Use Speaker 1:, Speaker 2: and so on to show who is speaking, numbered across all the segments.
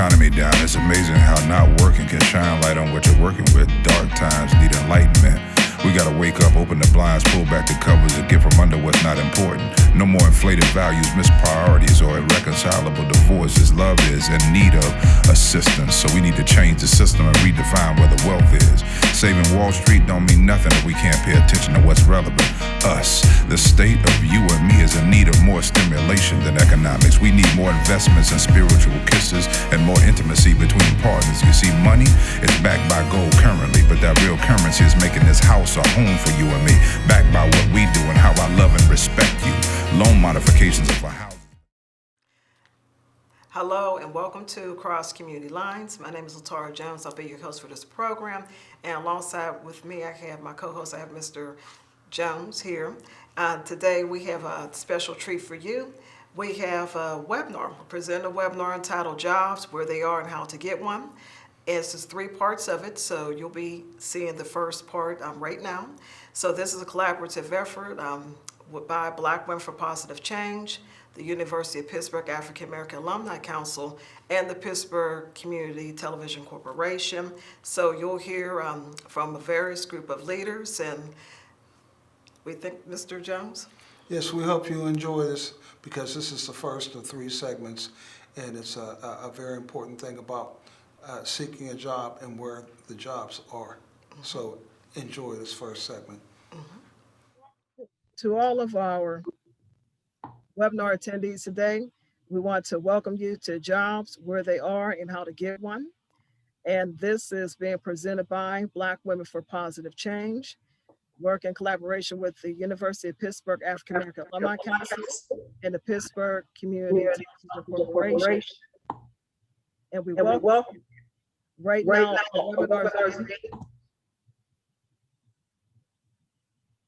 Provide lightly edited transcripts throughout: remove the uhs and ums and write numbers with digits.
Speaker 1: economy down. It's amazing how not working can shine light on what you're working with. Dark times need enlightenment. We gotta wake up, open the blinds, pull back the covers, and get from under what's not important. No more inflated values, missed priorities, or irreconcilable divorces. Love is in need of assistance, so we need to change the system and redefine where the wealth is. Saving Wall Street don't mean nothing if we can't pay attention to what's relevant. Us, the state of you and me, is in need of more stimulation than economics. We need more investments in spiritual kisses and more intimacy between partners. You see, money is backed by gold currently, but that real currency is making this house a home for you and me, backed by what we do and how I love and respect you. Loan modifications of a house.
Speaker 2: Hello and welcome to Cross Community Lines. My name is Latara Jones. I'll be your host for this program. And alongside with me, I have my co-host, I have Mr. Jones here. Today we have a special treat for you. We have a webinar, presenting a webinar entitled Jobs, Where They Are and How to Get One. It's just 3 parts of it, so you'll be seeing the first part right now. So this is a collaborative effort by Black Women for Positive Change, the University of Pittsburgh African American Alumni Council, and the Pittsburgh Community Television Corporation. So you'll hear from a various group of leaders, and we think, Mr. Jones?
Speaker 3: Yes, we hope you enjoy this because this is the first of 3 segments, and it's a very important thing about seeking a job and where the jobs are. So enjoy this first segment.
Speaker 4: To all of our webinar attendees today, we want to welcome you to Jobs, Where They Are and How to Get One. And this is being presented by Black Women for Positive Change, work in collaboration with the University of Pittsburgh African American Alumni Council and the Pittsburgh Community Television Corporation. And we welcome right now the webinar is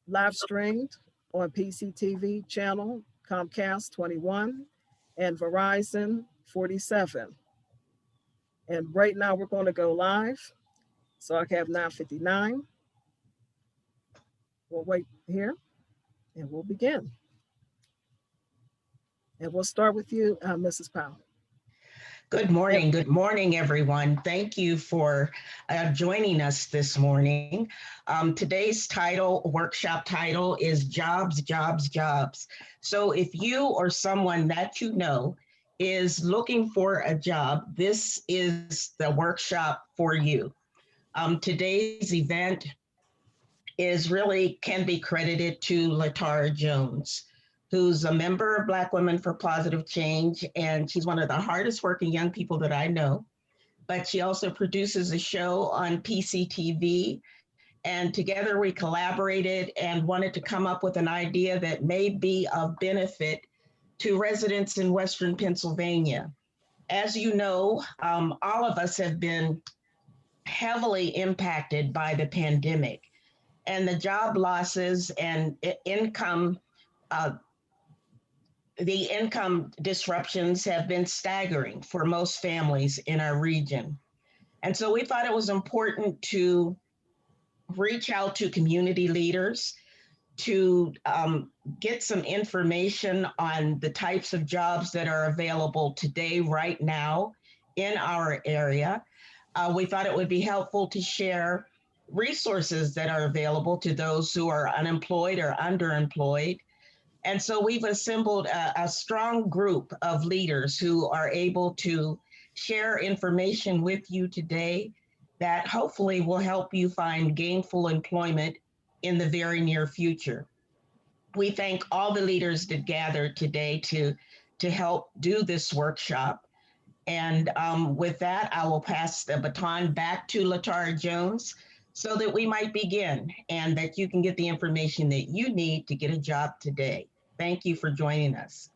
Speaker 4: live streamed on PCTV channel Comcast 21 and Verizon 47. And right now we're going to go live. So I have 9:59. We'll wait here and we'll begin. And we'll start with you, Mrs. Powell.
Speaker 5: Good morning, everyone. Thank you for joining us this morning. Today's workshop title is Jobs, Jobs, Jobs. So if you or someone that you know is looking for a job, this is the workshop for you. Today's event can be credited to Latara Jones, who's a member of Black Women for Positive Change, and she's one of the hardest working young people that I know. But she also produces a show on PCTV, and together we collaborated and wanted to come up with an idea that may be of benefit to residents in Western Pennsylvania. As you know, all of us have been heavily impacted by the pandemic, and the job losses and income disruptions have been staggering for most families in our region. And so we thought it was important to reach out to community leaders to get some information on the types of jobs that are available today, right now, in our area. We thought it would be helpful to share resources that are available to those who are unemployed or underemployed. And so we've assembled a strong group of leaders who are able to share information with you today that hopefully will help you find gainful employment in the very near future. We thank all the leaders that gathered today to help do this workshop. And with that, I will pass the baton back to Latara Jones so that we might begin and that you can get the information that you need to get a job today. Thank you for joining us.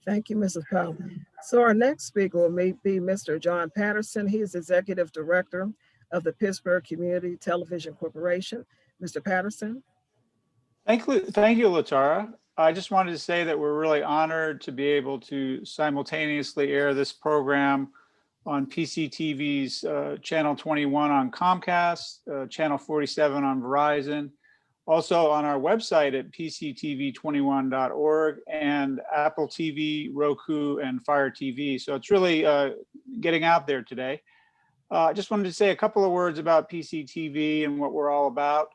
Speaker 4: Thank you, Mrs. Powell. So our next speaker will be Mr. John Patterson. He is Executive Director of the Pittsburgh Community Television Corporation. Mr. Patterson.
Speaker 6: Thank you, Latara. I just wanted to say that we're really honored to be able to simultaneously air this program on PCTV's Channel 21 on Comcast, Channel 47 on Verizon, Also on our website at pctv21.org and Apple TV, Roku, and Fire TV. So it's really getting out there today. I just wanted to say a couple of words about PCTV and what we're all about.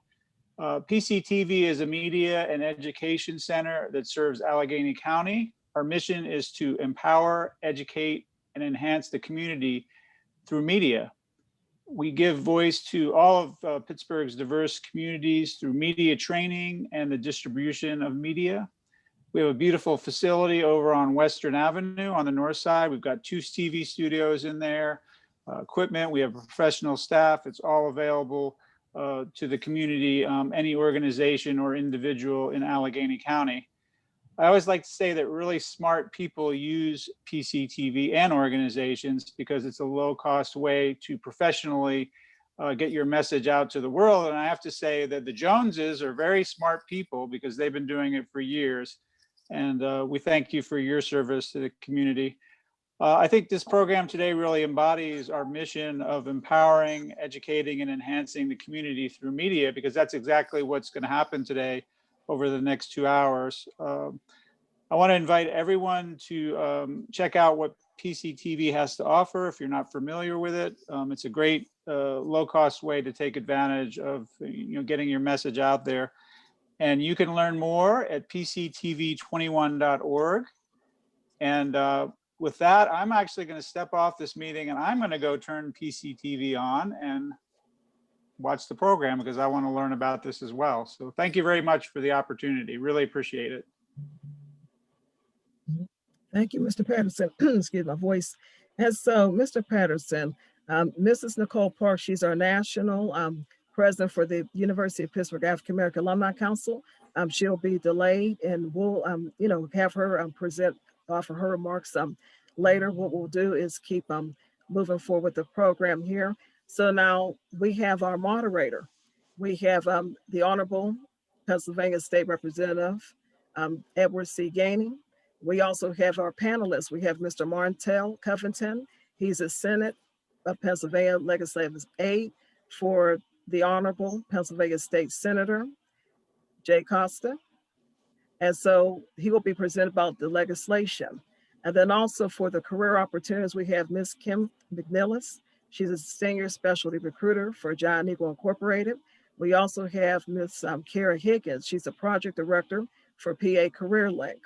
Speaker 6: PCTV is a media and education center that serves Allegheny County. Our mission is to empower, educate, and enhance the community through media. We give voice to all of Pittsburgh's diverse communities through media training and the distribution of media. We have a beautiful facility over on Western Avenue on the north side. We've got 2 TV studios in there, equipment. We have professional staff. It's all available to the community, any organization or individual in Allegheny County. I always like to say that really smart people use PCTV and organizations because it's a low-cost way to professionally get your message out to the world. And I have to say that the Joneses are very smart people because they've been doing it for years. And we thank you for your service to the community. I think this program today really embodies our mission of empowering, educating, and enhancing the community through media, because that's exactly what's going to happen today over the next 2 hours. I want to invite everyone to check out what PCTV has to offer if you're not familiar with it. It's a great low-cost way to take advantage of getting your message out there. And you can learn more at pctv21.org. And with that, I'm actually going to step off this meeting and I'm going to go turn PCTV on and watch the program because I want to learn about this as well. So thank you very much for the opportunity. Really appreciate it.
Speaker 4: Thank you, Mr. Patterson. Excuse my voice. And so, Mr. Patterson, Mrs. Nicole Park, she's our national president for the University of Pittsburgh African American Alumni Council. She'll be delayed, and we'll, have her offer her remarks later. What we'll do is keep moving forward with the program here. So now we have our moderator. We have the Honorable Pennsylvania State Representative Edward C. Gainey. We also have our panelists. We have Mr. Martell Covington. He's a Senate of Pennsylvania legislative aide for the Honorable Pennsylvania State Senator Jay Costa. And so he will be presenting about the legislation. And then also for the career opportunities, we have Ms. Kim McNillis. She's a senior specialty recruiter for Giant Eagle Incorporated. We also have Ms. Kara Higgins. She's a project director for PA Career Link.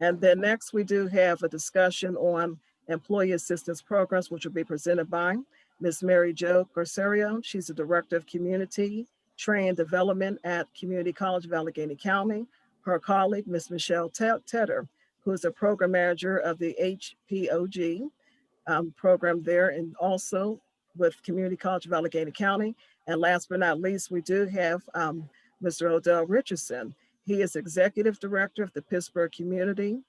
Speaker 4: And then next we do have a discussion on employee assistance programs, which will be presented by Ms. Mary Jo Garcerio. She's the Director of Community Training and Development at Community College of Allegheny County. Her colleague, Ms. Michelle Tedder, who is a program manager of the HPOG program there, and also with Community College of Allegheny County. And last but not least, we do have Mr. Odell Richardson. He is Executive Director of the Pittsburgh Community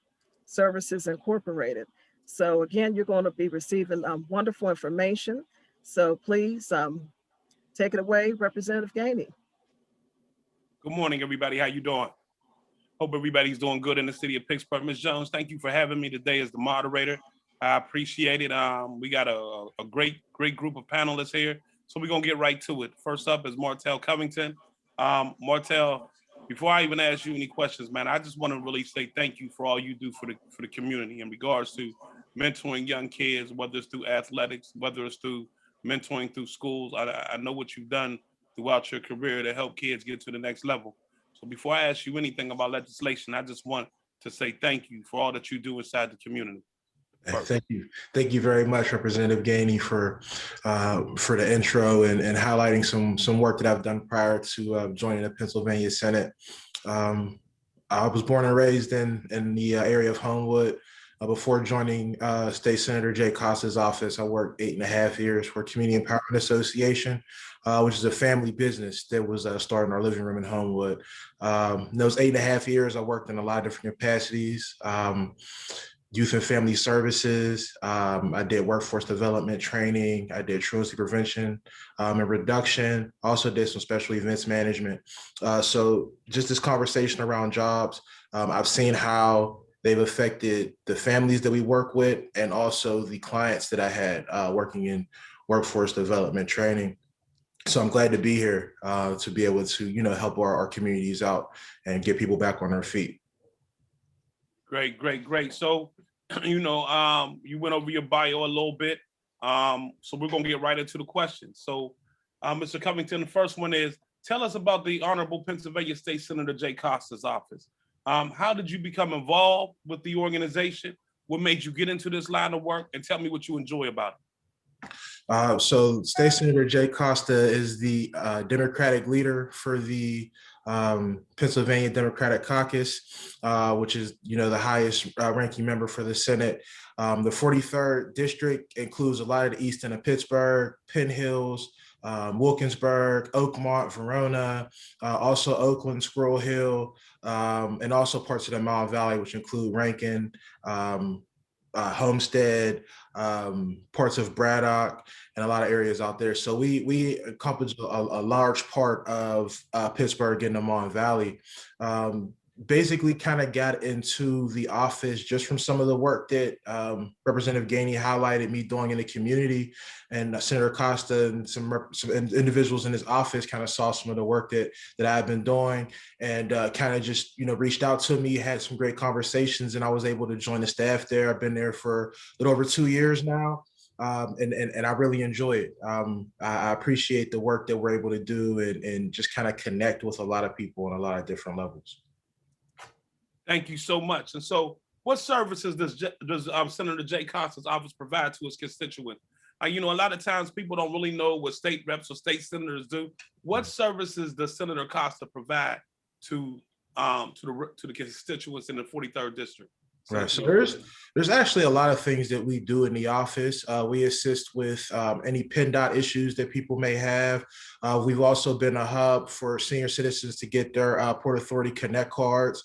Speaker 4: Services Incorporated. So again, you're going to be receiving wonderful information. So please take it away, Representative Gainey.
Speaker 7: Good morning, everybody. How you doing? Hope everybody's doing good in the city of Pittsburgh. Ms. Jones, thank you for having me today as the moderator. I appreciate it. We got a great group of panelists here. So we're gonna get right to it. First up is Martell Covington. Martell, before I even ask you any questions, man, I just want to really say thank you for all you do for the community in regards to mentoring young kids, whether it's through athletics, whether it's through mentoring through schools. I know what you've done throughout your career to help kids get to the next level. So before I ask you anything about legislation, I just want to say thank you for all that you do inside the community.
Speaker 8: Thank you. Thank you very much, Representative Gainey, for the intro and highlighting some work that I've done prior to joining the Pennsylvania Senate. I was born and raised in the area of Homewood. Before joining State Senator Jay Costa's office, I worked 8.5 years for Community Empowerment Association, which is a family business that was started in our living room in Homewood. In those 8.5 years, I worked in a lot of different capacities. Youth and family services. I did workforce development training. I did truancy prevention and reduction. Also did some special events management. So just this conversation around jobs, I've seen how they've affected the families that we work with and also the clients that I had working in workforce development training. So I'm glad to be here to be able to, help our communities out and get people back on their feet.
Speaker 7: Great, great, great. So, you went over your bio a little bit. So we're gonna get right into the questions. So, Mr. Covington, the first one is, tell us about the Honorable Pennsylvania State Senator Jay Costa's office. How did you become involved with the organization? What made you get into this line of work? And tell me what you enjoy about it.
Speaker 8: So State Senator Jay Costa is the Democratic leader for the Pennsylvania Democratic Caucus, which is, the highest ranking member for the Senate. The 43rd district includes a lot of the east end of Pittsburgh, Penn Hills, Wilkinsburg, Oakmont, Verona, also Oakland, Squirrel Hill, and also parts of the Mile Valley, which include Rankin, Homestead, parts of Braddock, and a lot of areas out there. So we encompass a large part of Pittsburgh and the Mon Valley. Basically kind of got into the office just from some of the work that Representative Gainey highlighted me doing in the community, and Senator Costa and some individuals in his office kind of saw some of the work that I've been doing, and kind of just reached out to me, had some great conversations, and I was able to join the staff there. I've been there for a little over 2 years now. And I really enjoy it. I appreciate the work that we're able to do and just kind of connect with a lot of people on a lot of different levels.
Speaker 7: Thank you so much. And so, what services does Senator Jay Costa's office provide to his constituents? A lot of times people don't really know what state reps or state senators do. What services does Senator Costa provide to the constituents in the 43rd district?
Speaker 8: Right. So there's actually a lot of things that we do in the office. We assist with any PennDOT issues that people may have. We've also been a hub for senior citizens to get their Port Authority Connect cards.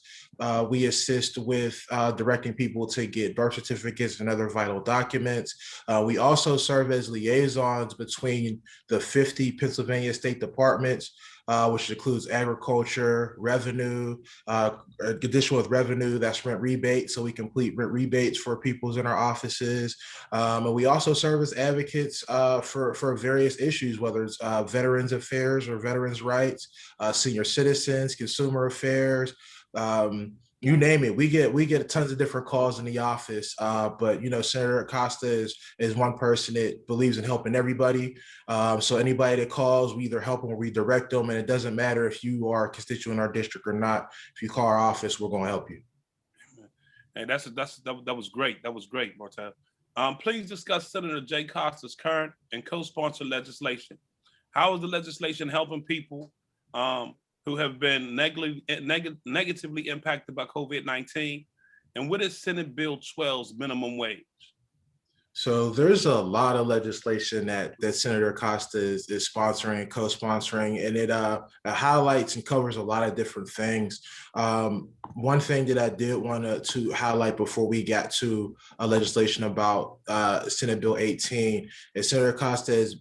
Speaker 8: We assist with directing people to get birth certificates and other vital documents. We also serve as liaisons between the 50 Pennsylvania state departments, which includes agriculture, revenue, additional with revenue, that's rent rebates. So we complete rent rebates for people's in our offices. And we also serve as advocates for various issues, whether it's veterans affairs or veterans rights, senior citizens, consumer affairs, you name it. We get tons of different calls in the office, but Senator Costa is one person that believes in helping everybody. So anybody that calls, we either help them or we direct them, and it doesn't matter if you are a constituent in our district or not. If you call our office, we're going to help you.
Speaker 7: And that was great. That was great, Martel. Please discuss Senator Jay Costa's current and co-sponsored legislation. How is the legislation helping people who have been negatively impacted by COVID-19? And what is Senate Bill 12's minimum wage?
Speaker 8: So there's a lot of legislation that Senator Costa is sponsoring and co-sponsoring, and it highlights and covers a lot of different things. One thing that I did want to highlight before we got to legislation about Senate Bill 18 is Senator Costa has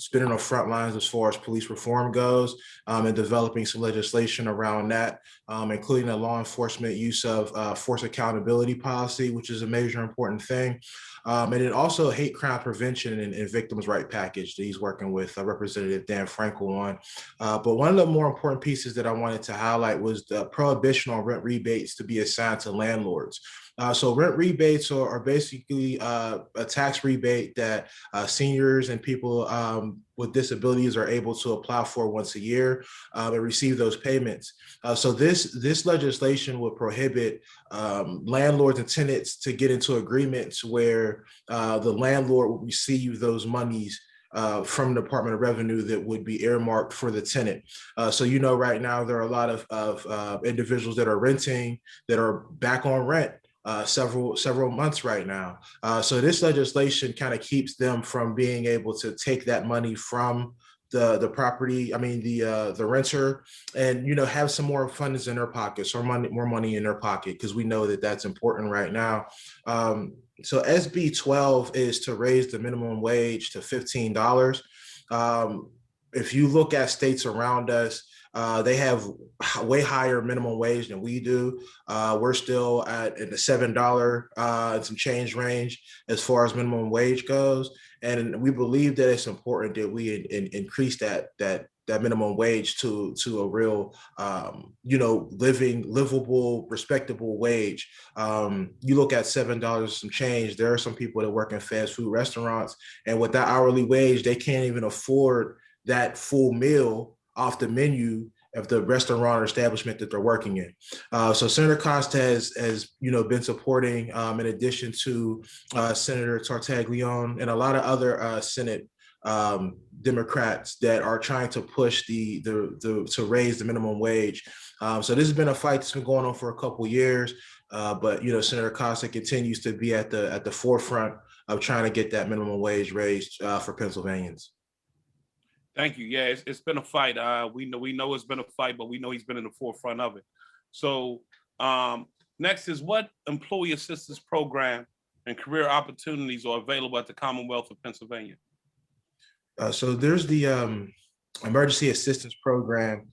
Speaker 8: been on the front lines as far as police reform goes, and developing some legislation around that, including a law enforcement use of force accountability policy, which is a major important thing. And then also hate crime prevention and victims' right package that he's working with Representative Dan Frankel on. But one of the more important pieces that I wanted to highlight was the prohibition on rent rebates to be assigned to landlords. So rent rebates are basically a tax rebate that seniors and people with disabilities are able to apply for once a year and receive those payments. So this legislation would prohibit landlords and tenants to get into agreements where the landlord will receive those monies from the Department of Revenue that would be earmarked for the tenant. So right now there are a lot of individuals that are renting that are back on rent several months right now. So this legislation kind of keeps them from being able to take that money from the property, the renter, and have some more funds in their pockets or more money in their pocket, because we know that that's important right now. So SB 12 is to raise the minimum wage to $15. If you look at states around us, They have way higher minimum wage than we do. We're still in the $7 and some change range as far as minimum wage goes, and we believe that it's important that we increase that minimum wage to a real, livable, respectable wage. You look at $7 some change. There are some people that work in fast food restaurants, and with that hourly wage, they can't even afford that full meal off the menu of the restaurant or establishment that they're working in. So Senator Costa has been supporting, in addition to Senator Tartaglione and a lot of other Senate Democrats that are trying to push to raise the minimum wage. So this has been a fight that's been going on for a couple of years, but Senator Costa continues to be at the forefront of trying to get that minimum wage raised for Pennsylvanians.
Speaker 7: Thank you. Yeah, it's been a fight. We know it's been a fight, but we know he's been in the forefront of it. So next is, what employee assistance program and career opportunities are available at the Commonwealth of Pennsylvania?
Speaker 8: So there's the emergency assistance program,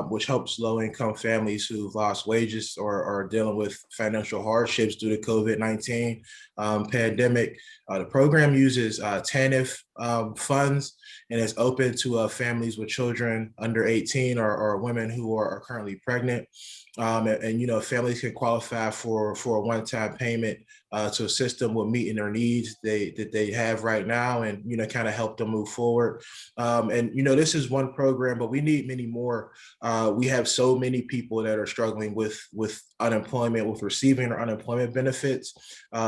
Speaker 8: which helps low-income families who've lost wages or are dealing with financial hardships due to COVID-19 pandemic. The program uses TANF funds, and it's open to families with children under 18 or women who are currently pregnant. And families can qualify for a one-time payment to assist them with meeting their needs that they have right now, and kind of help them move forward. And this is one program, but we need many more. We have so many people that are struggling with unemployment, with receiving their unemployment benefits.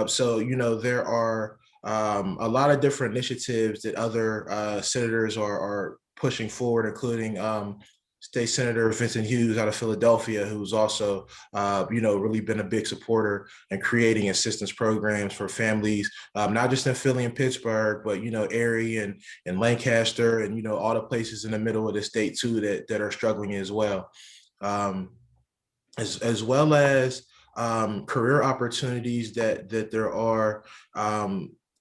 Speaker 8: So there are a lot of different initiatives that other senators are pushing forward, including State Senator Vincent Hughes out of Philadelphia, who's also, really been a big supporter in creating assistance programs for families, not just in Philly and Pittsburgh, but, Erie and Lancaster and, all the places in the middle of the state too that are struggling as well. As well as career opportunities that there are.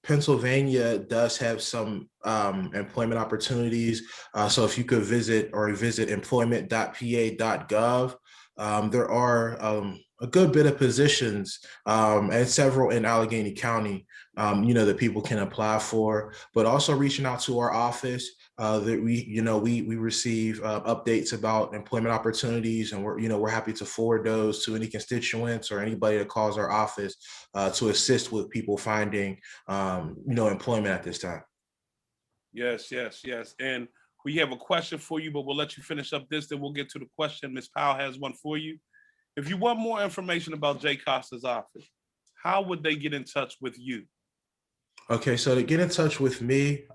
Speaker 8: Pennsylvania does have some employment opportunities. So if you could visit employment.pa.gov, there are a good bit of positions and several in Allegheny County, that people can apply for, but also reaching out to our office. That we receive updates about employment opportunities, and we're happy to forward those to any constituents or anybody that calls our office to assist with people finding employment at this time.
Speaker 7: Yes. And we have a question for you, but we'll let you finish up this, then we'll get to the question. Ms. Powell has one for you. If you want more information about Jay Costa's office, how would they get in touch with you? Okay,
Speaker 8: so to get in touch with me,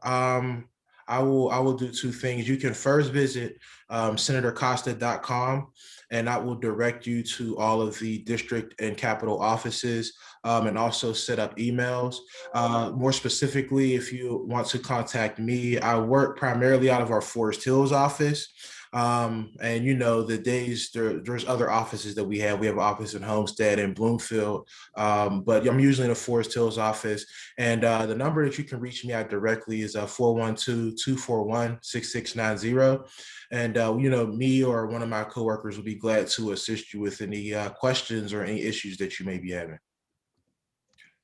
Speaker 8: I will do two things. You can first visit senatorcosta.com, and that will direct you to all of the district and capital offices, and also set up emails. More specifically, if you want to contact me, I work primarily out of our Forest Hills office. And the days there's other offices that we have an office in Homestead and Bloomfield, but I'm usually in the Forest Hills office, and the number that you can reach me at directly is 412-241-6690. And me or one of my coworkers will be glad to assist you with any questions or any issues that you may be having.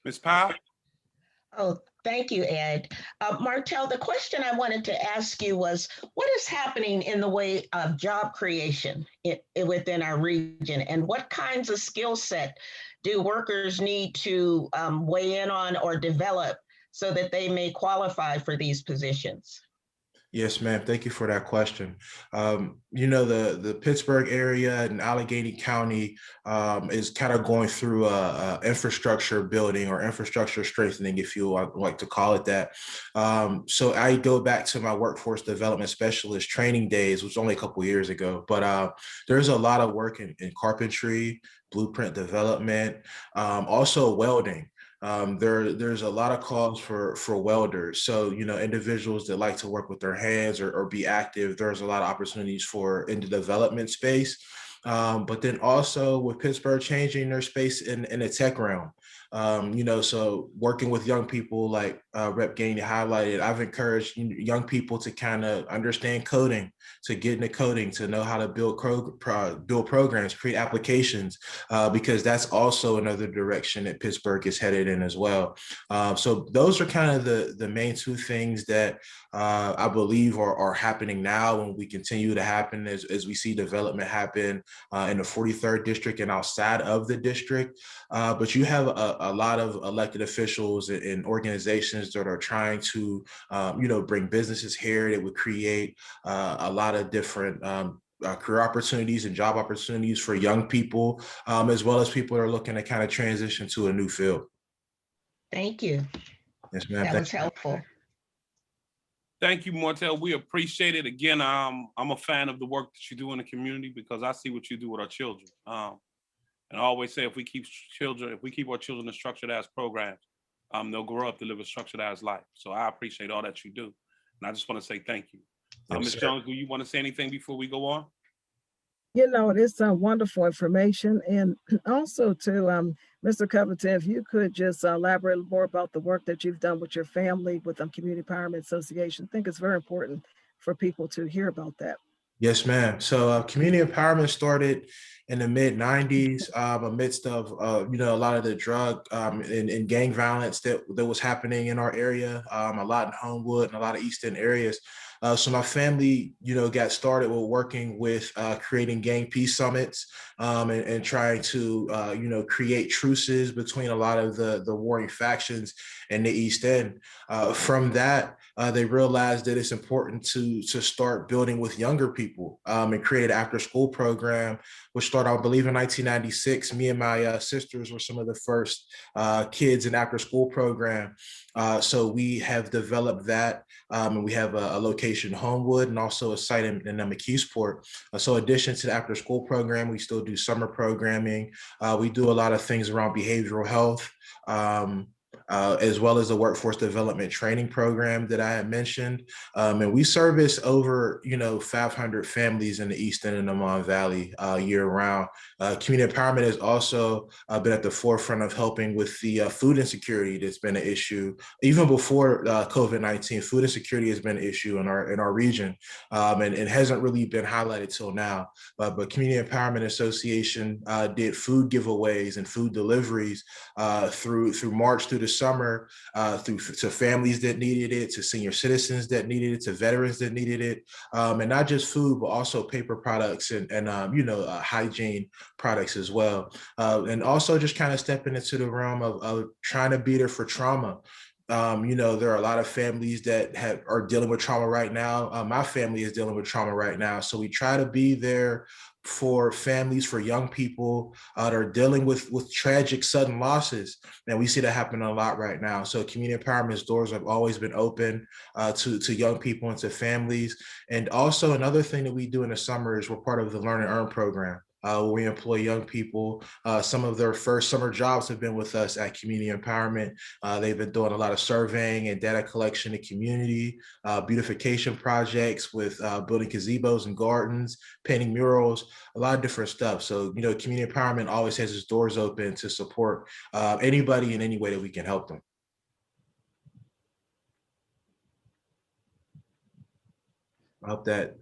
Speaker 7: Ms. Powell?
Speaker 5: Oh, thank you, Ed. Martel, the question I wanted to ask you was, what is happening in the way of job creation within our region, and what kinds of skill set do workers need to weigh in on or develop so that they may qualify for these positions?
Speaker 8: Yes, ma'am. Thank you for that question. The Pittsburgh area and Allegheny County is kind of going through a infrastructure building or infrastructure strengthening, if you like to call it that. So I go back to my workforce development specialist training days, which was only a couple of years ago, but there's a lot of work in carpentry, blueprint development, also welding. There's a lot of calls for welders. So, individuals that like to work with their hands or be active, there's a lot of opportunities in the development space. but then also with Pittsburgh changing their space in the tech realm. So working with young people like Rep. Gainey highlighted, I've encouraged young people to kind of understand coding, to get into coding, to know how to build programs, create applications, because that's also another direction that Pittsburgh is headed in as well. So those are kind of the main two things that I believe are happening now, and we continue to happen as we see development happen in the 43rd district and outside of the district. But you have a lot of elected officials and organizations that are trying to, bring businesses here that would create a lot of different career opportunities and job opportunities for young people, as well as people that are looking to kind of transition to a new field.
Speaker 5: Thank you.
Speaker 8: Yes, ma'am.
Speaker 5: That was helpful.
Speaker 7: Thank you, Martell. We appreciate it. Again, I'm a fan of the work that you do in the community because I see what you do with our children. And I always say if we keep our children in structured as programs, they'll grow up to live a structured as life. So I appreciate all that you do. And I just want to say thank you.
Speaker 8: Yes,
Speaker 7: Ms.
Speaker 8: sir.
Speaker 7: Jones, do you want to say anything before we go on?
Speaker 4: It's some wonderful information. And also to Mr. Covington, if you could just elaborate more about the work that you've done with your family with Community Empowerment Association. I think it's very important for people to hear about that.
Speaker 8: Yes, ma'am. So community empowerment started in the mid 90s amidst of, a lot of the drug and gang violence that was happening in our area, a lot in Homewood and a lot of East End areas. So my family, got started with working with creating gang peace summits and trying to, create truces between a lot of the warring factions in the East End. From that, they realized that it's important to start building with younger people and create an after-school program, which started, I believe, in 1996. Me and my sisters were some of the first kids in after-school program. So we have developed that, and we have a location in Homewood and also a site in McKeesport. So in addition to the after-school program, we still do summer programming. We do a lot of things around behavioral health, as well as the workforce development training program that I had mentioned. And we service over, 500 families in the East End and the Mon Valley year round. Community empowerment has also been at the forefront of helping with the food insecurity that's been an issue. Even before COVID-19, food insecurity has been an issue in our region, and it hasn't really been highlighted till now. But Community Empowerment Association did food giveaways and food deliveries through March through the summer, to families that needed it, to senior citizens that needed it, to veterans that needed it, and not just food, but also paper products and hygiene products as well. And also just kind of stepping into the realm of trying to be there for trauma. There are a lot of families that are dealing with trauma right now. My family is dealing with trauma right now. So we try to be there for families, for young people that are dealing with tragic sudden losses. And we see that happen a lot right now. So community empowerment's doors have always been open to young people and to families. And also another thing that we do in the summer is we're part of the Learn and Earn program. We employ young people. Some of their first summer jobs have been with us at Community Empowerment. They've been doing a lot of surveying and data collection in community, beautification projects with building gazebos and gardens, painting murals, a lot of different stuff. So, Community Empowerment always has its doors open to support anybody in any way that we can help them. I hope that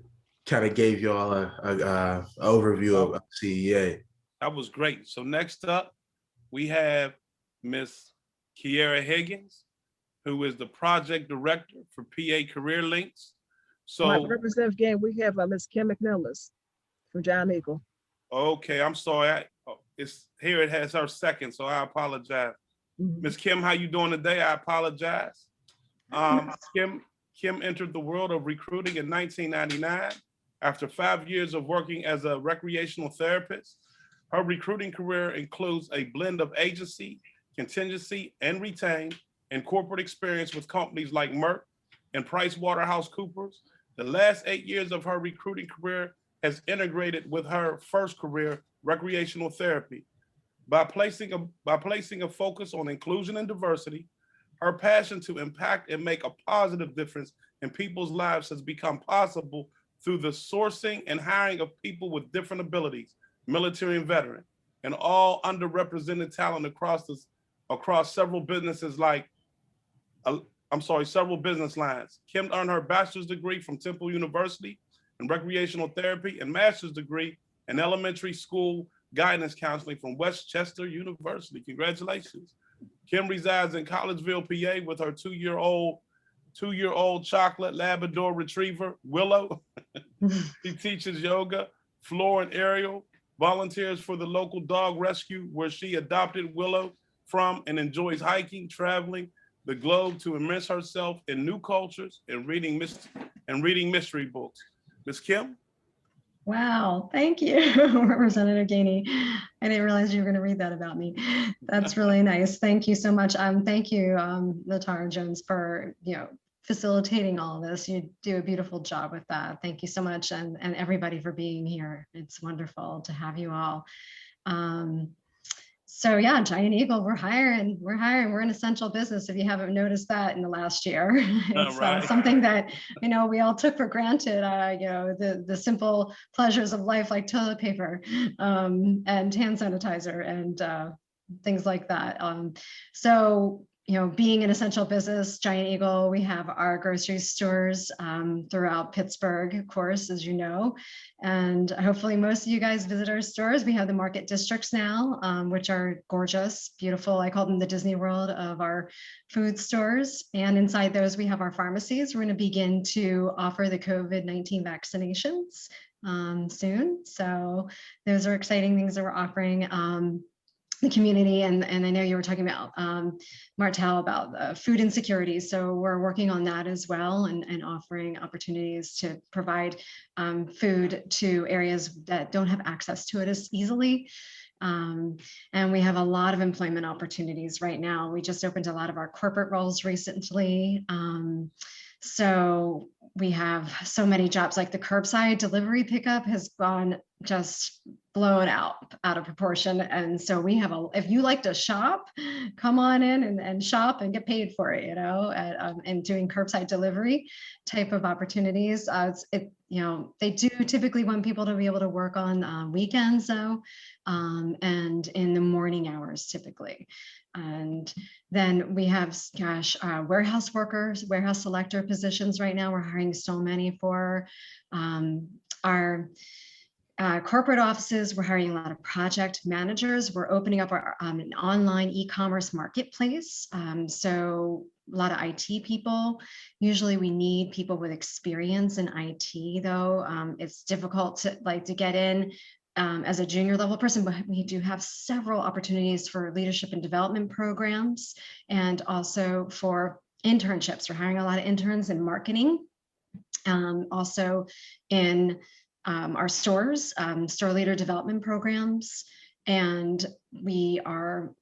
Speaker 8: kind of gave you all a overview of CEA.
Speaker 7: That was great. So next up, we have Miss Kiera Higgins, who is the project director for PA Career Links. So
Speaker 4: Representative Gaines, we have Ms. Kim McNillis from Giant Eagle.
Speaker 7: Okay, I'm sorry. It has her second, so I apologize. Miss Kim, how you doing today? I apologize. Kim entered the world of recruiting in 1999. After 5 years of working as a recreational therapist, her recruiting career includes a blend of agency, contingency, and retained and corporate experience with companies like Merck and PricewaterhouseCoopers. The last 8 years of her recruiting career has integrated with her first career, recreational therapy. By placing a focus on inclusion and diversity, her passion to impact and make a positive difference in people's lives has become possible through the sourcing and hiring of people with different abilities, military and veteran, and all underrepresented talent across several businesses several business lines. Kim earned her bachelor's degree from Temple University in recreational therapy and master's degree in elementary school guidance counseling from Westchester University. Congratulations. Kim resides in Collegeville, PA with her two-year-old chocolate Labrador retriever, Willow. She teaches yoga, floor and aerial, volunteers for the local dog rescue where she adopted Willow from, and enjoys hiking, traveling the globe to immerse herself in new cultures and reading mystery books. Ms. Kim?
Speaker 9: Wow, thank you, Representative Gainey. I didn't realize you were going to read that about me. That's really nice. Thank you so much. Thank you, Latara Jones, for facilitating all of this. You do a beautiful job with that. Thank you so much, and everybody for being here. It's wonderful to have you all. So yeah, Giant Eagle, we're hiring. We're an essential business. If you haven't noticed that in the last year, it's something that we all took for granted. The simple pleasures of life, like toilet paper and hand sanitizer and things like that. So being an essential business, Giant Eagle, we have our grocery stores throughout Pittsburgh, of course, as you know, and hopefully most of you guys visit our stores. We have the market districts now, which are gorgeous, beautiful. I call them the Disney World of our food stores. And inside those, we have our pharmacies. We're going to begin to offer the COVID-19 vaccinations soon. So those are exciting things that we're offering. The community, and I know you were talking about Martel, about food insecurity, so we're working on that as well, and offering opportunities to provide food to areas that don't have access to it as easily. And we have a lot of employment opportunities right now. We just opened a lot of our corporate roles recently. So we have so many jobs, like the curbside delivery pickup has gone just blown out of proportion. And so we have if you like to shop, come on in and shop and get paid for it, and doing curbside delivery type of opportunities. They do typically want people to be able to work on weekends though, and in the morning hours typically. And then we have, warehouse workers, warehouse selector positions right now. We're hiring so many for our corporate offices. We're hiring a lot of project managers. We're opening up our an online e-commerce marketplace. So a lot of IT people. Usually we need people with experience in IT though. It's difficult to get in as a junior level person, but we do have several opportunities for leadership and development programs, and also for internships. We're hiring a lot of interns in marketing, also in our stores, store leader development programs, and we are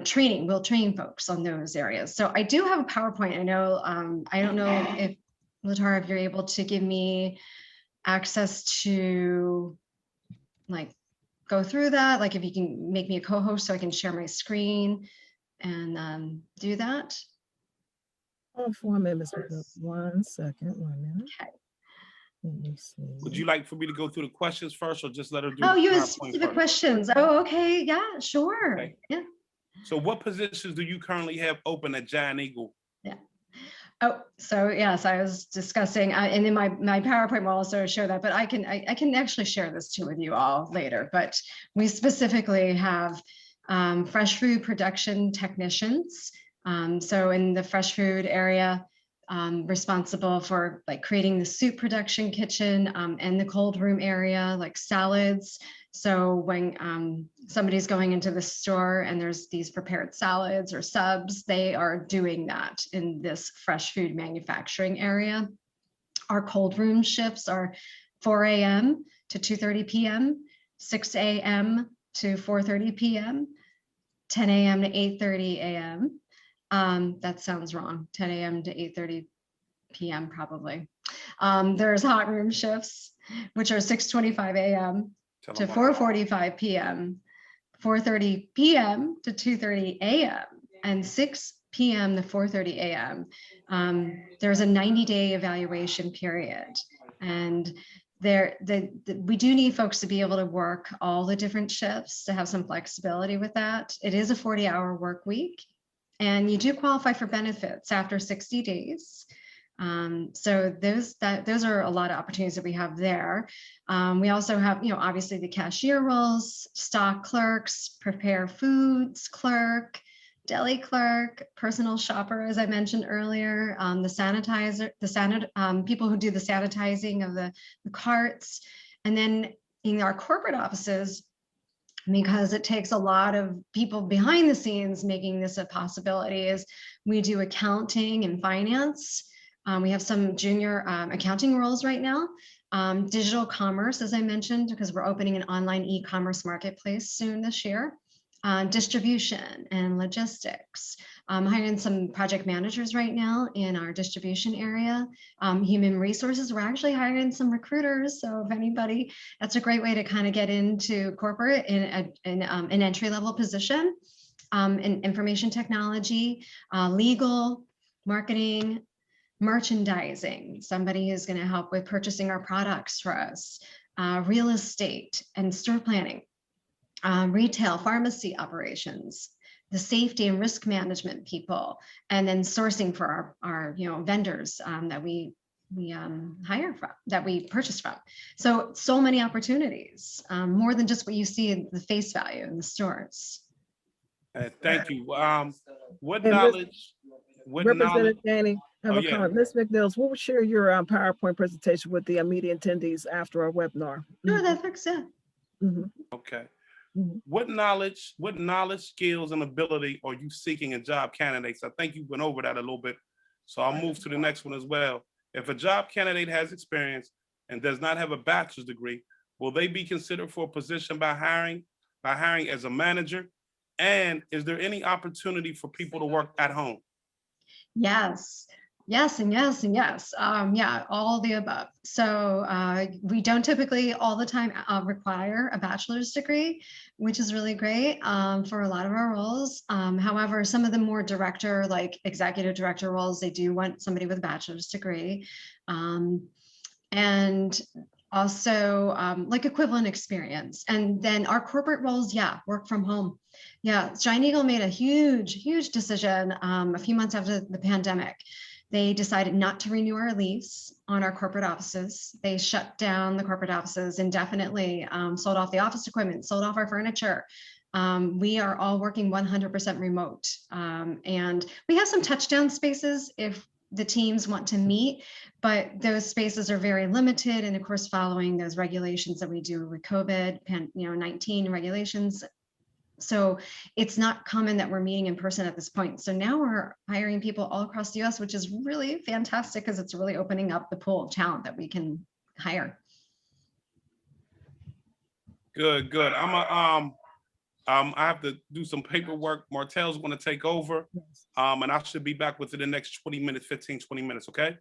Speaker 9: training. We'll train folks on those areas. So I do have a PowerPoint. I know, I don't know if Latara, if you're able to give me access to go through that, if you can make me a co-host so I can share my screen and do that.
Speaker 4: Oh, 4 minutes. 1 second, 1 minute.
Speaker 9: Okay.
Speaker 4: Let me see.
Speaker 7: Would you like for me to go through the questions first, or just let her do?
Speaker 9: Oh, you have
Speaker 7: PowerPoint
Speaker 9: specific
Speaker 7: first?
Speaker 9: questions. Oh, okay. Yeah, sure.
Speaker 7: Okay.
Speaker 9: Yeah.
Speaker 7: So what positions do you currently have open at Giant Eagle?
Speaker 9: Oh, so yes, I was discussing, and in my PowerPoint will also show that, but I can actually share this too with you all later. But we specifically have fresh food production technicians. So in the fresh food area, responsible for creating the soup production kitchen and the cold room area, like salads. So when somebody's going into the store and there's these prepared salads or subs, they are doing that in this fresh food manufacturing area. Our cold room shifts are 4 a.m. to 2:30 p.m., 6 a.m. to 4:30 p.m., 10 a.m. to 8:30 a.m. That sounds wrong, 10 a.m. to 8:30 p.m. probably. There's hot room shifts, which are 6:25 a.m. to 4:45 p.m., 4:30 p.m. to 2:30 a.m., and 6 p.m. to 4:30 a.m. There's a 90-day evaluation period, and we do need folks to be able to work all the different shifts, to have some flexibility with that. It is a 40-hour work week, and you do qualify for benefits after 60 days. So those are a lot of opportunities that we have there. We also have, obviously the cashier roles, stock clerks, prepare foods clerk, deli clerk, personal shopper, as I mentioned earlier, the sanitizer, people who do the sanitizing of the carts. And then in our corporate offices, because it takes a lot of people behind the scenes making this a possibility, is we do accounting and finance. We have some junior accounting roles right now. Digital commerce, as I mentioned, because we're opening an online e-commerce marketplace soon this year. Distribution and logistics. I'm hiring some project managers right now in our distribution area. Human resources, we're actually hiring some recruiters. So if anybody, that's a great way to kind of get into corporate in an entry-level position. In information technology, legal, marketing, merchandising, somebody who's going to help with purchasing our products for us, real estate and store planning. Retail, pharmacy operations, the safety and risk management people, and then sourcing for our vendors that we hire from, that we purchase from. So many opportunities, more than just what you see in the face value in the stores.
Speaker 7: Thank you. What
Speaker 4: And
Speaker 7: knowledge?
Speaker 4: Representative Gainey, I have
Speaker 7: Oh,
Speaker 4: a
Speaker 7: yeah.
Speaker 4: comment. Ms. McNeils, we'll share your PowerPoint presentation with the media attendees after our webinar.
Speaker 9: Sure, that works, yeah.
Speaker 4: Mhm.
Speaker 7: Okay.
Speaker 4: Mhm.
Speaker 7: What knowledge, skills, and ability are you seeking in job candidates? I think you went over that a little bit, so I'll move to the next one as well. If a job candidate has experience and does not have a bachelor's degree, will they be considered for a position by hiring as a manager? And is there any opportunity for people to work at home?
Speaker 9: Yes, and yes. Yeah, all the above. So we don't typically all the time require a bachelor's degree, which is really great for a lot of our roles. However, some of the more director, like executive director roles, they do want somebody with a bachelor's degree. And also like equivalent experience. And then our corporate roles, work from home. Yeah, Giant Eagle made a huge decision a few months after the pandemic. They decided not to renew our lease on our corporate offices. They shut down the corporate offices indefinitely, sold off the office equipment, sold off our furniture. We are all working 100% remote. And we have some touchdown spaces if the teams want to meet, but those spaces are very limited. And of course, following those regulations that we do with COVID-19 regulations. So it's not common that we're meeting in person at this point. So now we're hiring people all across the US, which is really fantastic because it's really opening up the pool of talent that we can hire.
Speaker 7: Good. I have to do some paperwork. Martell's going to take over, and I should be back within the next 20 minutes, 20 minutes. Okay,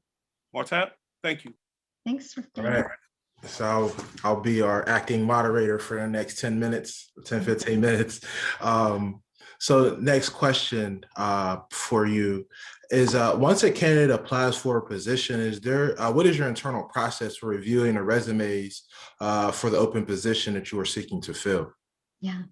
Speaker 7: Martell, thank you.
Speaker 9: Thanks for
Speaker 8: All right. So I'll be our acting moderator for the next 15 minutes. So next question for you is, once a candidate applies for a position, what is your internal process for reviewing the resumes for the open position that you are seeking to fill?
Speaker 9: Yeah.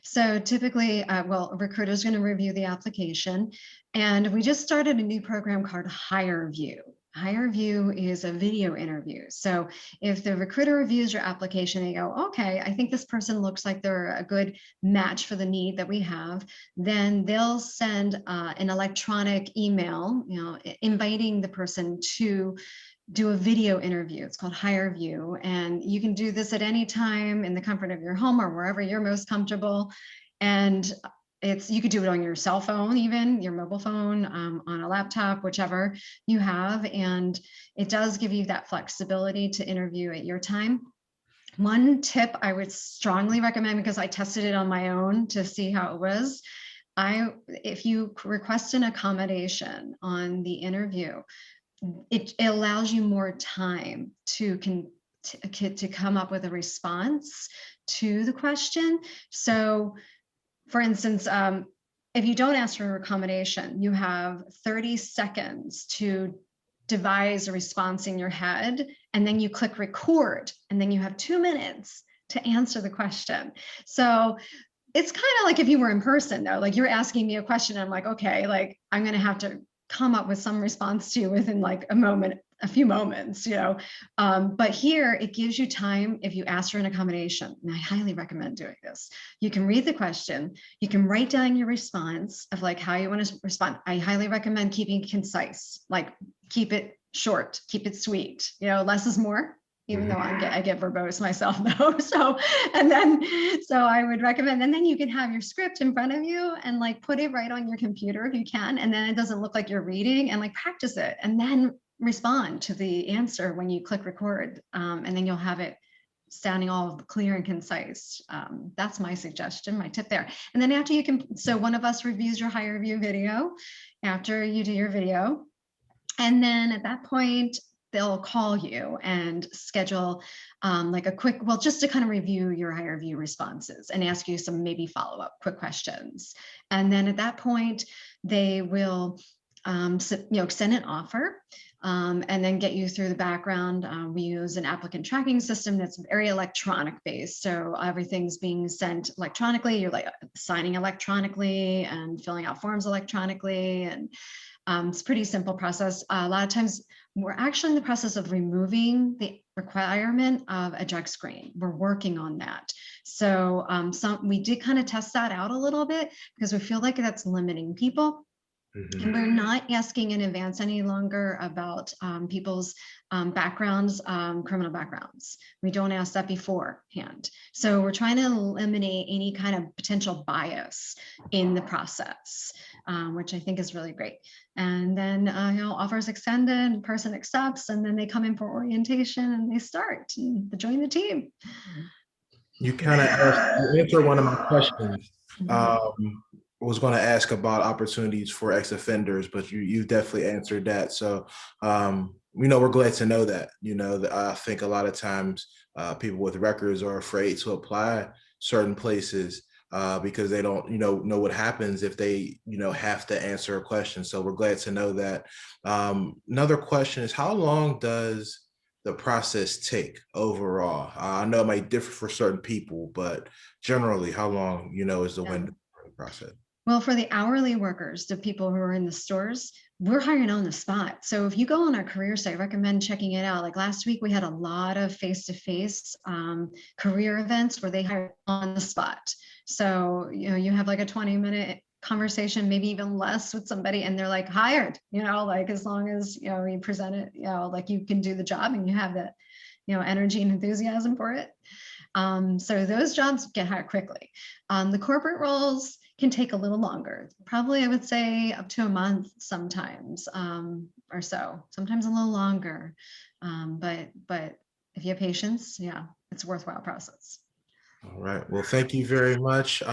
Speaker 9: So typically, a recruiter is going to review the application, and we just started a new program called HireView. HireView is a video interview. So if the recruiter reviews your application, they go, okay, I think this person looks like they're a good match for the need that we have, then they'll send an electronic email, inviting the person to do a video interview. It's called HireView, and you can do this at any time in the comfort of your home or wherever you're most comfortable. And you could do it on your cell phone, even your mobile phone, on a laptop, whichever you have. And it does give you that flexibility to interview at your time. One tip I would strongly recommend, because I tested it on my own to see how it was, if you request an accommodation on the interview, it allows you more time to come up with a response to the question. So for instance, if you don't ask for an accommodation, you have 30 seconds to devise a response in your head, and then you click record, and then you have 2 minutes to answer the question. So it's kind of like if you were in person though, like you're asking me a question, I'm like, okay, like I'm going to have to come up with some response to you within like a few moments, but here it gives you time if you ask for an accommodation, and I highly recommend doing this. You can read the question, you can write down your response of like how you want to respond. I highly recommend keeping it concise, like keep it short, keep it sweet, less is more. Even though I get verbose myself though. So I would recommend, and then you can have your script in front of you and like put it right on your computer if you can. And then it doesn't look like you're reading, and like practice it and then respond to the answer when you click record. And then you'll have it sounding all clear and concise. That's my suggestion, my tip there. And then after so one of us reviews your higher view video after you do your video. And then at that point, they'll call you and schedule like a quick, just to kind of review your higher view responses and ask you some maybe follow-up quick questions. And then at that point, they will send an offer and then get you through the background. We use an applicant tracking system that's very electronic based. So everything's being sent electronically. You're like signing electronically and filling out forms electronically. And it's a pretty simple process. A lot of times we're actually in the process of removing the requirement of a drug screen. We're working on that. So we did kind of test that out a little bit because we feel like that's limiting people. And we're not asking in advance any longer about people's backgrounds, criminal backgrounds. We don't ask that beforehand. So we're trying to eliminate any kind of potential bias in the process, which I think is really great. And then offers extended, person accepts, and then they come in for orientation and they start and they join the team.
Speaker 8: You kind of answered one of my questions. Was going to ask about opportunities for ex-offenders, but you definitely answered that. So, we're glad to know that. I think a lot of times people with records are afraid to apply certain places because they don't, know what happens if they, have to answer a question. So we're glad to know that. Another question is, how long does the process take overall? I know it might differ for certain people, but generally, how long, is the window for the process?
Speaker 9: Well, for the hourly workers, the people who are in the stores, we're hiring on the spot. So if you go on our career site, I recommend checking it out. Like last week, we had a lot of face-to-face career events where they hire on the spot. So, you have like a 20-minute conversation, maybe even less with somebody, and they're like hired, like as long as, you present it, like you can do the job and you have that, energy and enthusiasm for it. So those jobs get hired quickly. The corporate roles can take a little longer, probably I would say up to a month sometimes or so, sometimes a little longer. But if you have patience, it's a worthwhile process.
Speaker 8: All right. Well, thank you very much.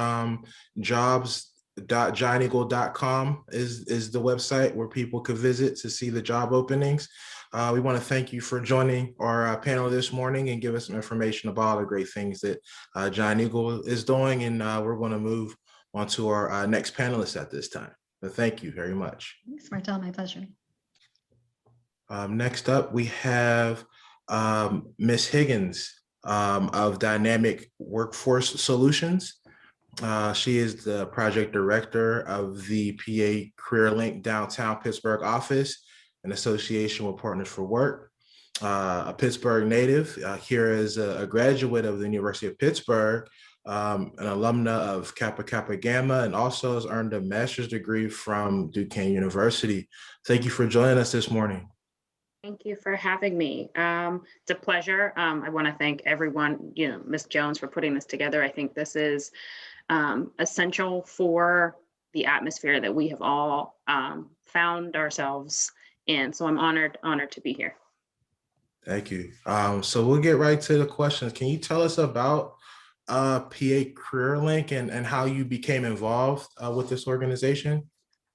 Speaker 8: Jobs.gianteagle.com is the website where people could visit to see the job openings. We want to thank you for joining our panel this morning and give us some information about all the great things that Giant Eagle is doing. And we're going to move on to our next panelist at this time. But thank you very much.
Speaker 9: Thanks, Martel. My pleasure.
Speaker 8: Next up, we have Ms. Higgins of Dynamic Workforce Solutions. She is the project director of the PA CareerLink Downtown Pittsburgh office in association with Partners for Work. A Pittsburgh native, here as a graduate of the University of Pittsburgh, an alumna of Kappa Kappa Gamma, and also has earned a master's degree from Duquesne University. Thank you for joining us this morning.
Speaker 10: Thank you for having me. It's a pleasure. I want to thank everyone, Ms. Jones, for putting this together. I think this is essential for the atmosphere that we have all found ourselves in. So I'm honored to be here.
Speaker 8: Thank you. So we'll get right to the questions. Can you tell us about PA CareerLink and how you became involved with this organization?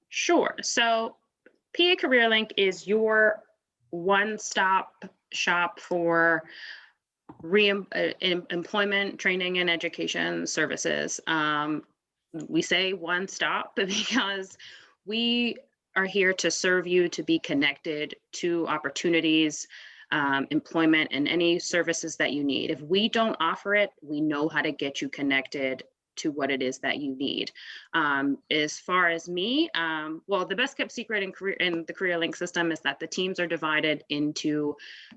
Speaker 10: Sure. So PA CareerLink is your one-stop shop for employment, training, and education services. We say one stop because we are here to serve you, to be connected to opportunities, employment, and any services that you need. If we don't offer it, we know how to get you connected to what it is that you need. As far as me, well, the best kept secret in the CareerLink system is that the teams are divided into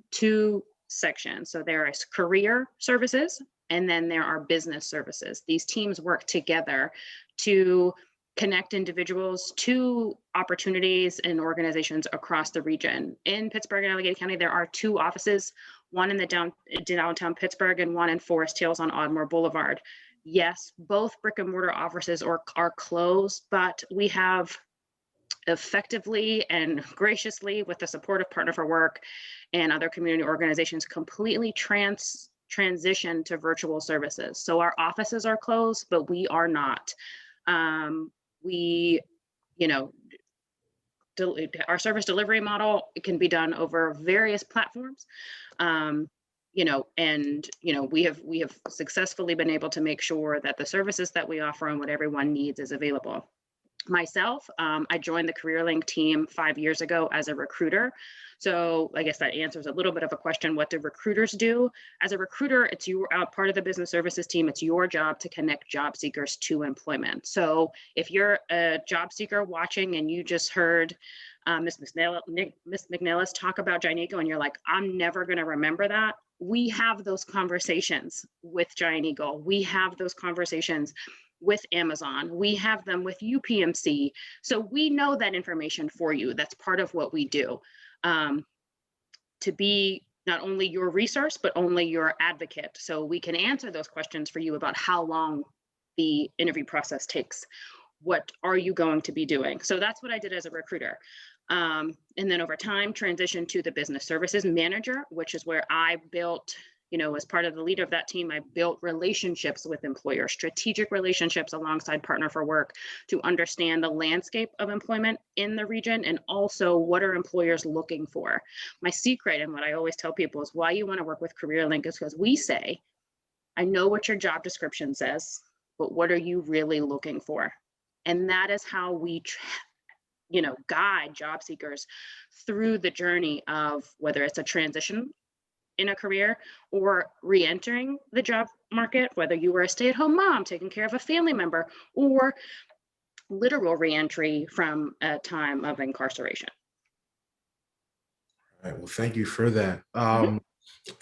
Speaker 10: two sections. So there is career services, and then there are business services. These teams work together to connect individuals to opportunities and organizations across the region. In Pittsburgh and Allegheny County, there are two offices, one in the downtown Pittsburgh and one in Forest Hills on Ardmore Boulevard. Yes, both brick and mortar offices are closed, but we have effectively and graciously, with the support of Partner for Work and other community organizations, completely transition to virtual services. So our offices are closed, but we are not. Our service delivery model, it can be done over various platforms. We have successfully been able to make sure that the services that we offer and what everyone needs is available. Myself, I joined the CareerLink team 5 years ago as a recruiter. So I guess that answers a little bit of a question. What do recruiters do? As a recruiter, it's your part of the business services team. It's your job to connect job seekers to employment. So if you're a job seeker watching and you just heard Ms. McNellis talk about Giant and you're like, I'm never going to remember that. We have those conversations with Giant Eagle. We have those conversations with Amazon. We have them with UPMC. So we know that information for you. That's part of what we do. To be not only your resource, but only your advocate. So we can answer those questions for you about how long the interview process takes. What are you going to be doing? So that's what I did as a recruiter. And then over time, transitioned to the business services manager, which is where I built, as part of the leader of that team, I built relationships with employers, strategic relationships alongside Partner for Work to understand the landscape of employment in the region and also what are employers looking for. My secret and what I always tell people is why you want to work with CareerLink is because we say, I know what your job description says, but what are you really looking for? And that is how we guide job seekers through the journey of whether it's a transition in a career or re-entering the job market, whether you were a stay-at-home mom taking care of a family member or literal re-entry from a time of incarceration.
Speaker 8: All right, well, thank you for that.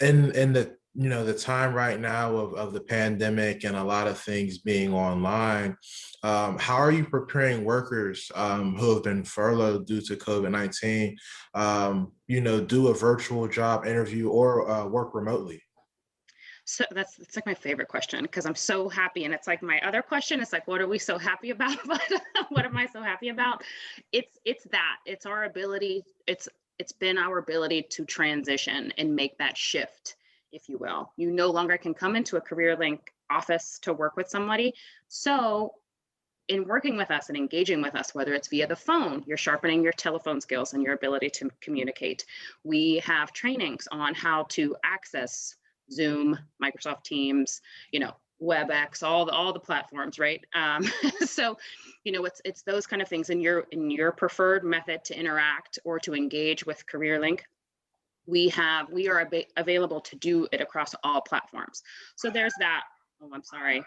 Speaker 8: In the time right now of the pandemic and a lot of things being online, how are you preparing workers who have been furloughed due to COVID-19, do a virtual job interview or work remotely?
Speaker 10: So it's like my favorite question because I'm so happy. And it's like my other question, it's like, what are we so happy about? But what am I so happy about? It's our ability, it's been our ability to transition and make that shift, if you will. You no longer can come into a CareerLink office to work with somebody. So in working with us and engaging with us, whether it's via the phone, you're sharpening your telephone skills and your ability to communicate. We have trainings on how to access Zoom, Microsoft Teams, WebEx, all the platforms, right? So, it's those kind of things in your preferred method to interact or to engage with CareerLink. We are available to do it across all platforms. So there's that. Oh, I'm sorry.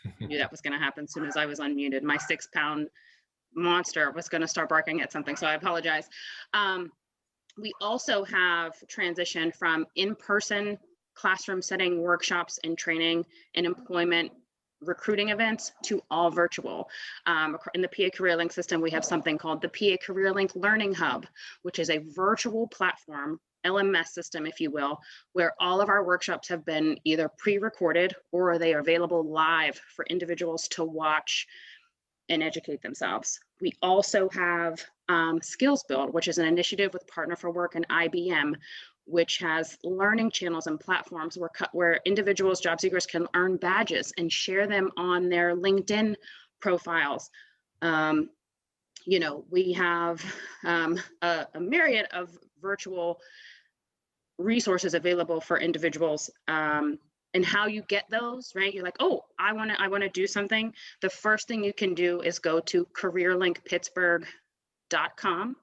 Speaker 10: I knew that was going to happen as soon as I was unmuted. My 6-pound monster was going to start barking at something, so I apologize. We also have transitioned from in-person classroom setting workshops and training and employment recruiting events to all virtual. In the PA CareerLink system, we have something called the PA CareerLink Learning Hub, which is a virtual platform, LMS system, if you will, where all of our workshops have been either pre-recorded or they are available live for individuals to watch and educate themselves. We also have Skills Build, which is an initiative with Partner for Work and IBM, which has learning channels and platforms where individuals, job seekers can earn badges and share them on their LinkedIn profiles. We have a myriad of virtual resources available for individuals, and how you get those, right? You're like, oh, I want to do something. The first thing you can do is go to CareerLinkPittsburgh careerlink.com.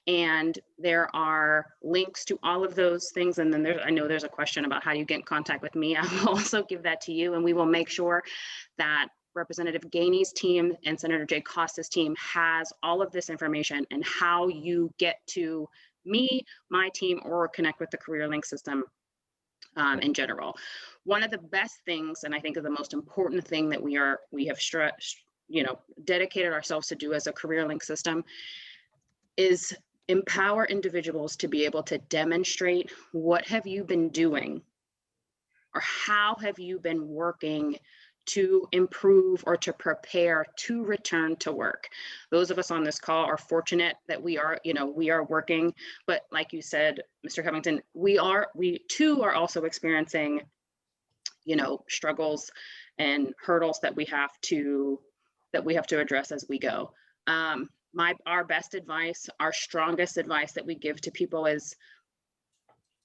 Speaker 10: And there are links to all of those things. And then I know there's a question about how you get in contact with me. I will also give that to you, and we will make sure that Representative Gainey's team and Senator Jay Costa's team has all of this information and how you get to me, my team, or connect with the CareerLink system in general. One of the best things, and I think is the most important thing that we have dedicated ourselves to do as a CareerLink system, is empower individuals to be able to demonstrate what have you been doing or how have you been working to improve or to prepare to return to work. Those of us on this call are fortunate that we are working, but like you said, Mr. Covington, we too are also experiencing, struggles and hurdles that we have to address as we go. Our best advice, our strongest advice that we give to people is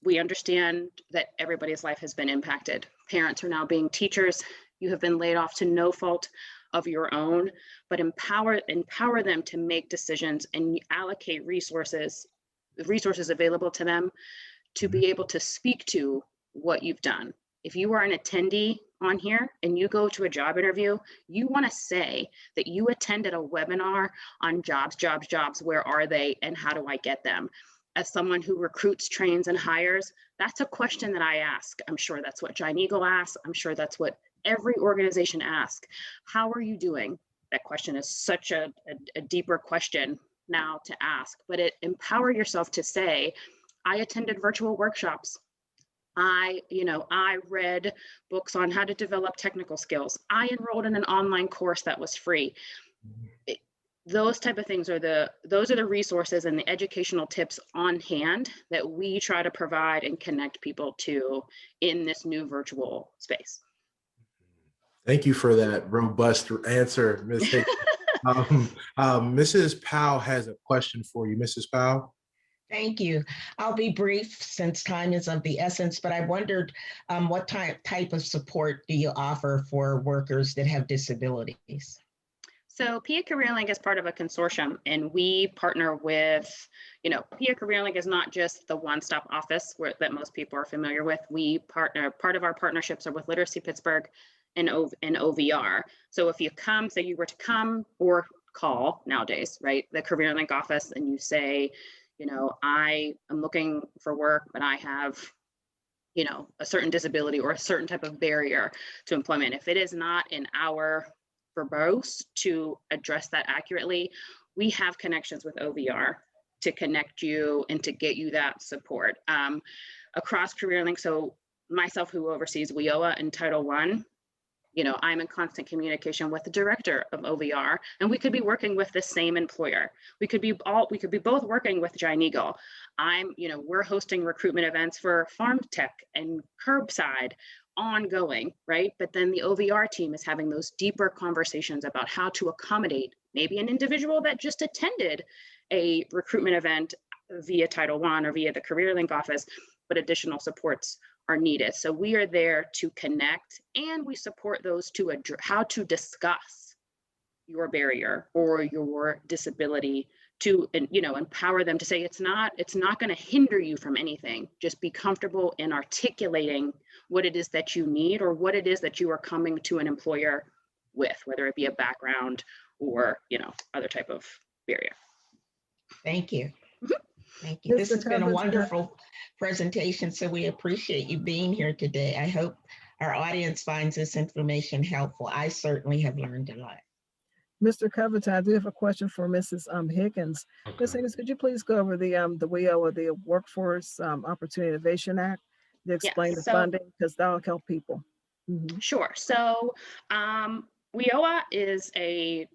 Speaker 10: we understand that everybody's life has been impacted. Parents are now being teachers. You have been laid off to no fault of your own, but empower them to make decisions and allocate resources available to them to be able to speak to what you've done. If you are an attendee on here and you go to a job interview, you want to say that you attended a webinar on jobs, where are they and how do I get them? As someone who recruits, trains, and hires, that's a question that I ask. I'm sure that's what Giant Eagle asks. I'm sure that's what every organization asks. How are you doing? That question is such a deeper question now to ask, but empower yourself to say, I attended virtual workshops. I read books on how to develop technical skills. I enrolled in an online course that was free. Those type of things those are the resources and the educational tips on hand that we try to provide and connect people to in this new virtual space.
Speaker 8: Thank you for that robust answer, Ms. Hicks. Mrs. Powell has a question for you. Mrs. Powell?
Speaker 5: Thank you. I'll be brief since time is of the essence, but I wondered what type of support do you offer for workers that have disabilities?
Speaker 10: So PIA CareerLink is part of a consortium, and we partner with, PIA CareerLink is not just the one-stop office that most people are familiar with. Part of our partnerships are with Literacy Pittsburgh and OVR. So if you say you were to come or call nowadays, right, the CareerLink office, and you say, I am looking for work, but I have, a certain disability or a certain type of barrier to employment. If it is not in our verbose to address that accurately, we have connections with OVR to connect you and to get you that support. Across CareerLink, so myself who oversees WIOA and Title I, I'm in constant communication with the director of OVR, and we could be working with the same employer. We could be both working with Giant Eagle. We're hosting recruitment events for Farm Tech and Curbside ongoing, right? But then the OVR team is having those deeper conversations about how to accommodate maybe an individual that just attended a recruitment event via Title I or via the CareerLink office, but additional supports are needed. So we are there to connect, and we support those to how to discuss your barrier or your disability to, empower them to say it's not going to hinder you from anything. Just be comfortable in articulating what it is that you need or what it is that you are coming to an employer with, whether it be a background or, other type of barrier.
Speaker 5: Thank you. Thank you. This has been a wonderful presentation, so we appreciate you being here today. I hope our audience finds this information helpful. I certainly have learned a lot.
Speaker 4: Mr. Covington, I do have a question for Mrs. Higgins.
Speaker 8: Okay.
Speaker 4: Ms. Higgins, could you please go over the WIOA, the Workforce Opportunity Innovation Act, to explain the funding, because that'll help people. Mm-hmm.
Speaker 10: Sure. So WIOA is a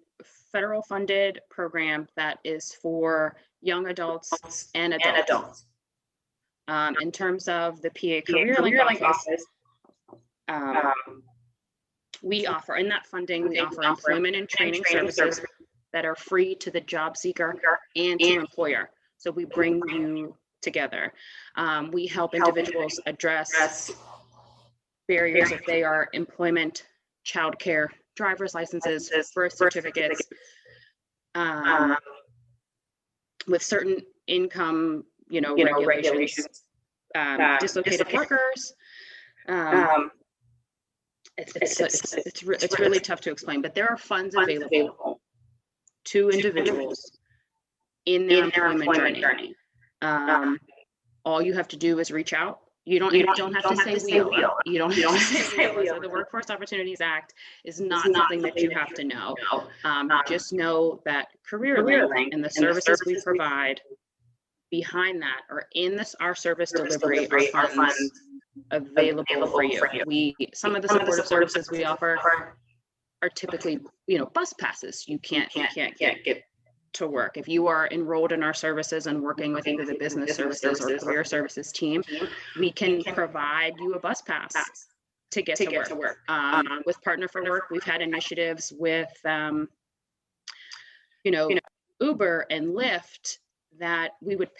Speaker 10: federal funded program that is for young adults and adults. In terms of the PA CareerLink office, we offer, in that funding, we offer employment and training services that are free to the job seeker and to employer. So we bring you together. We help individuals address barriers if they are employment, childcare, driver's licenses, birth certificates, with certain income, regulations, dislocated workers. It's really tough to explain, but there are funds available to individuals in their employment journey. All you have to do is reach out. You don't have to say WIOA. You don't have to say WIOA. So the Workforce Opportunities Act is not something that you have to know. Just know that CareerLink and the services we provide behind that or in our service delivery are funds available for you. Some of the supportive services we offer are typically, bus passes. You can't get to work. If you are enrolled in our services and working with either the business services or career services team, we can provide you a bus pass to get to work. With Partner for Work, we've had initiatives with, Uber and Lyft that we would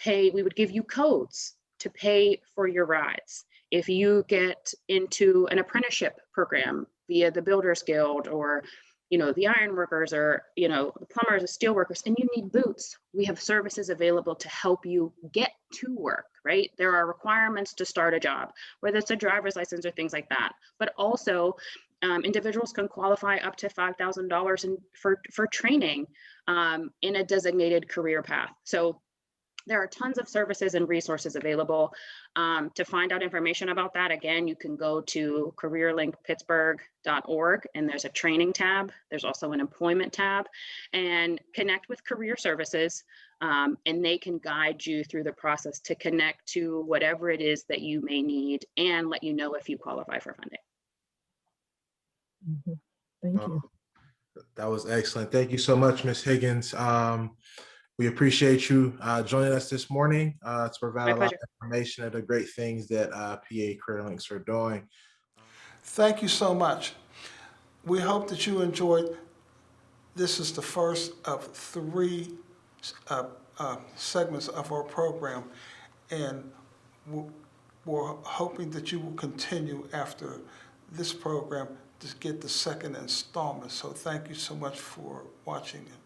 Speaker 10: give you codes to pay for your rides. If you get into an apprenticeship program via the Builders Guild or the iron workers or, the plumbers and steel workers, and you need boots, we have services available to help you get to work, right? There are requirements to start a job, whether it's a driver's license or things like that. But also, individuals can qualify up to $5,000 for training in a designated career path. So there are tons of services and resources available. To find out information about that, again, you can go to careerlinkpittsburgh.org and there's a training tab. There's also an employment tab, and connect with career services and they can guide you through the process to connect to whatever it is that you may need and let you know if you qualify for funding.
Speaker 4: Thank you.
Speaker 8: That was excellent. Thank you so much, Ms. Higgins. We appreciate you joining us this morning to provide a lot of information of the great things that PA CareerLinks are doing.
Speaker 3: Thank you so much. We hope that you enjoyed. This is the first of 3 segments of our program, and we're hoping that you will continue after this program to get the second installment. So thank you so much for watching it.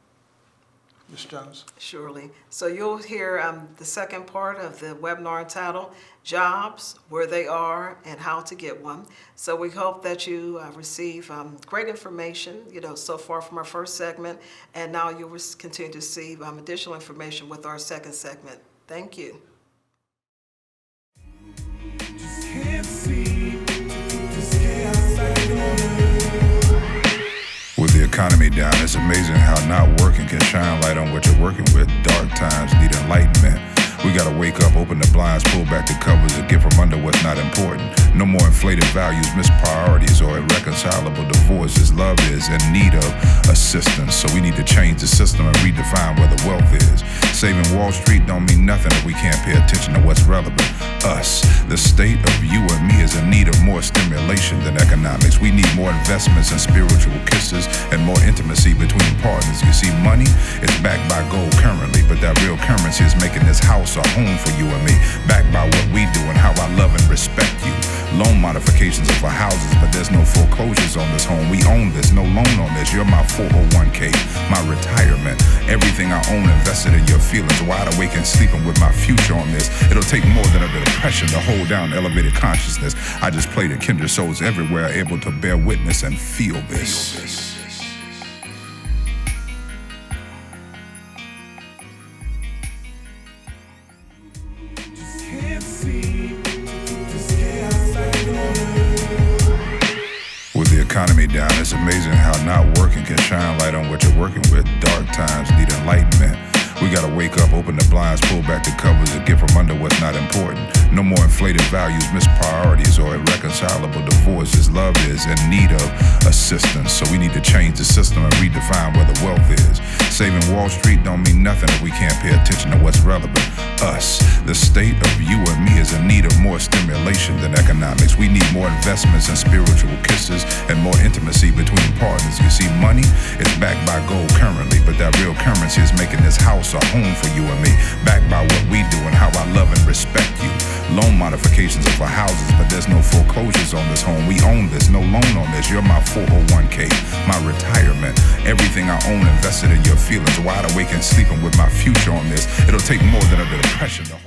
Speaker 3: Ms. Jones?
Speaker 2: Surely. So you'll hear the second part of the webinar entitled Jobs, Where They Are and How to Get One. So we hope that you receive great information, so far from our first segment, and now you'll continue to receive additional information with our second segment. Thank you.
Speaker 1: With the economy down, it's amazing how not working can shine light on what you're working with. Dark times need enlightenment. We gotta wake up, open the blinds, pull back the covers, and get from under what's not important. No more inflated values, missed priorities, or irreconcilable divorces. Love is in need of assistance, so we need to change the system and redefine where the wealth is. Saving Wall Street don't mean nothing if we can't pay attention to what's relevant. Us, the state of you and me, is in need of more stimulation than economics. We need more investments in spiritual kisses and more intimacy between partners. You see, money is backed by gold currently, but that real currency is making this house a home for you and me, backed by what we do and how I love and respect you. Loan modifications are for houses, but there's no foreclosures on this home. We own this, no loan on this. You're my 401k, my retirement, everything I own invested in your feelings. Wide awake and sleeping with my future on this. It'll take more than a depression to hold down elevated consciousness. I just pray that kindred souls everywhere are able to bear witness and feel this. With the economy down, it's amazing how not working can shine light on what you're working with. Dark times need enlightenment. We gotta wake up, open the blinds, pull back the covers, and get from under what's not important. No more inflated values, missed priorities, or irreconcilable divorces. Love is in need of assistance, so we need to change the system and redefine where the wealth is. Saving Wall Street don't mean nothing if we can't pay attention to what's relevant. Us, the state of you and me, is in need of more stimulation than economics. We need more investments in spiritual kisses and more intimacy between partners. You see, money is backed by gold currently, but that real currency is making this house a home for you and me, backed by what we do and how I love and respect you. Loan modifications of our houses, but there's no foreclosures on this home. We own this, no loan on this. You're my 401k, my retirement. Everything I own invested in your feelings. Wide awake and sleeping with my future on this. It'll take more than a depression to